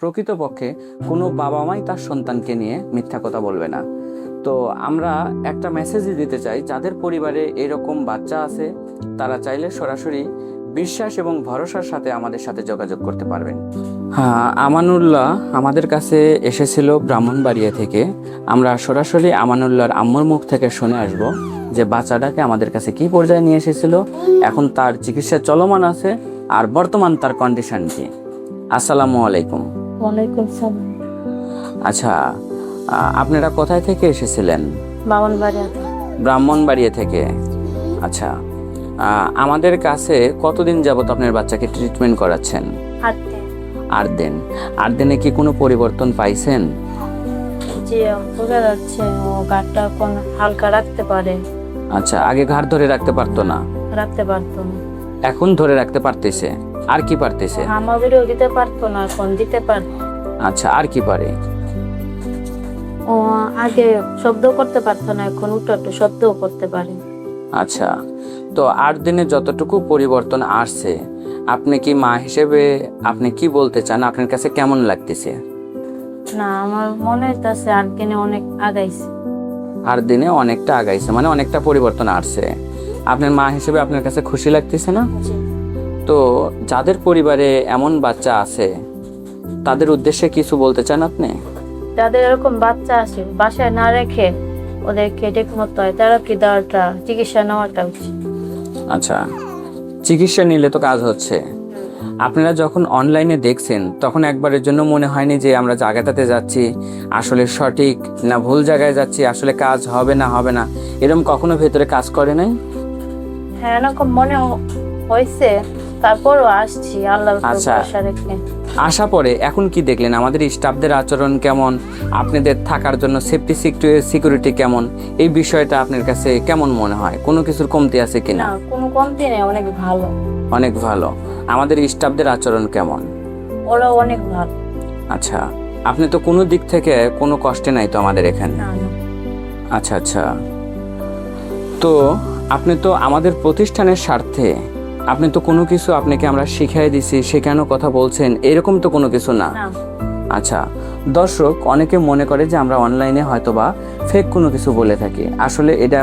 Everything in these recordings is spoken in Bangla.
প্রকৃতপক্ষে কোনো বাবা মাই তার সন্তানকে নিয়ে মিথ্যা কথা বলবে না। তো আমরা একটা মেসেজই দিতে চাই, যাদের পরিবারে এরকম বাচ্চা আছে তারা চাইলে সরাসরি বিশ্বাস এবং ভরসার সাথে আমাদের সাথে যোগাযোগ করতে পারবেন। হ্যাঁ, আমানুল্লাহ আমাদের কাছে এসেছিল ব্রাহ্মণবাড়িয়া থেকে। আমরা সরাসরি আমানুল্লাহর আম্মুর মুখ থেকে শুনে আসব যে বাচ্চাটাকে আমাদের কাছে কি পর্যায়ে নিয়ে এসেছিল, এখন তার চিকিৎসা চলমান আছে, আর বর্তমান তার কন্ডিশন কি। আসসালামু আলাইকুম। ওয়ালাইকুম সালাম। আচ্ছা, আপনারা কোথায় থেকে এসেছিলেন? ব্রাহ্মণবাড়িয়া। ব্রাহ্মণবাড়িয়া থেকে। আচ্ছা, আমাদের কাছে কতদিন যাবত আপনার বাচ্চাকে ট্রিটমেন্ট করাচ্ছেন? 8 দিন। 8 দিন। 8 দিনে কি কোনো পরিবর্তন পাইছেন? জি, বোঝা যাচ্ছে ও গাঁটটা কোন হালকা রাখতে পারে। আচ্ছা, আগে ঘাড় ধরে রাখতে পারতো না, রাখতে পারতো না, এখন ধরে রাখতে পারতেছে। আর কি পারতেছে? হামাগুড়িও দিতে পারতো না, এখন দিতে পারে। আচ্ছা, আর কি পারে? ও আগে শব্দ করতে পারতো না, এখন উঠো শব্দও করতে পারে। আচ্ছা, তো 8 দিনে যতটুকু পরিবর্তন আসছে, আপনি কি মা হিসেবে আপনি কি বলতে চান? আপনার কাছে কেমন লাগতেছে? না, আমার মনে হইতাছে 8 দিনে অনেক আগাইছে। 8 দিনে অনেকটা আগাইছে, মানে অনেকটা পরিবর্তন আসছে। আপনার মা হিসেবে আপনার কাছে খুশি লাগতেছে না? জি। তো যাদের পরিবারে এমন বাচ্চা আছে তাদের উদ্দেশ্যে কিছু বলতে চান আপনি? যাদের এরকম বাচ্চা আছে বাসায় না রেখে ওদেরকে ঠিকমতো থেরাপি দেওয়াটা, চিকিৎসা নেওয়াটা উচিত। আচ্ছা, চিকিৎসা নিলে তো কাজ হচ্ছে। আপনারা যখন অনলাইনে দেখছেন তখন একবারের জন্য মনে হয়নি যে আমরা জায়গাটাতে যাচ্ছি আসলে সঠিক না ভুল জায়গায় যাচ্ছি, আসলে কাজ হবে না হবে না, এরকম কখনো ভেতরে কাজ করে নাই? হ্যাঁ, এরকম মনে হয়েছে, তারপরও আসছি আল্লাহর উপর আচ্ছা। ভরসা রেখে। আসা পরে এখন কি দেখলেন? আমাদের স্টাফদের আচরণ কেমন, আপনাদের থাকার জন্য সেফটি সিকিউরিটি কেমন, এই বিষয়টা আপনার কাছে কেমন মনে হয়? কোনো কিছুর কমতি আছে কিনা? না, কোনো কমতি নেই, অনেক ভালো। অনেক ভালো। আমাদের স্টাফদের আচরণ কেমন? ওরাও অনেক ভালো। আচ্ছা, আপনি তো কোনো দিক থেকে কোনো কষ্টে নাই তো আমাদের এখানে? না না। আচ্ছা আচ্ছা, তো আপনি তো আমাদের প্রতিষ্ঠানের স্বার্থে আপনি তো কোনো কিছু আপনাকে আমরা শিখিয়ে দিছি, শেখানো কথা বলছেন, এরকম তো কোনো কিছু না। না। আচ্ছা, দর্শক অনেকে মনে করে যে আমরা অনলাইনে হয়তোবা ফেক কোনো কিছু বলে থাকি। আসলে এটা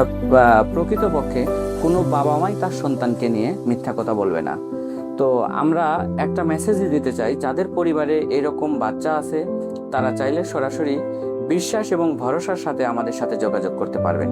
প্রকৃতপক্ষে কোনো বাবা মাই তার সন্তানকে নিয়ে মিথ্যা কথা বলবে না। তো আমরা একটা মেসেজই দিতে চাই, যাদের পরিবারে এরকম বাচ্চা আছে তারা চাইলে সরাসরি বিশ্বাস এবং ভরসার সাথে আমাদের সাথে যোগাযোগ করতে পারবেন।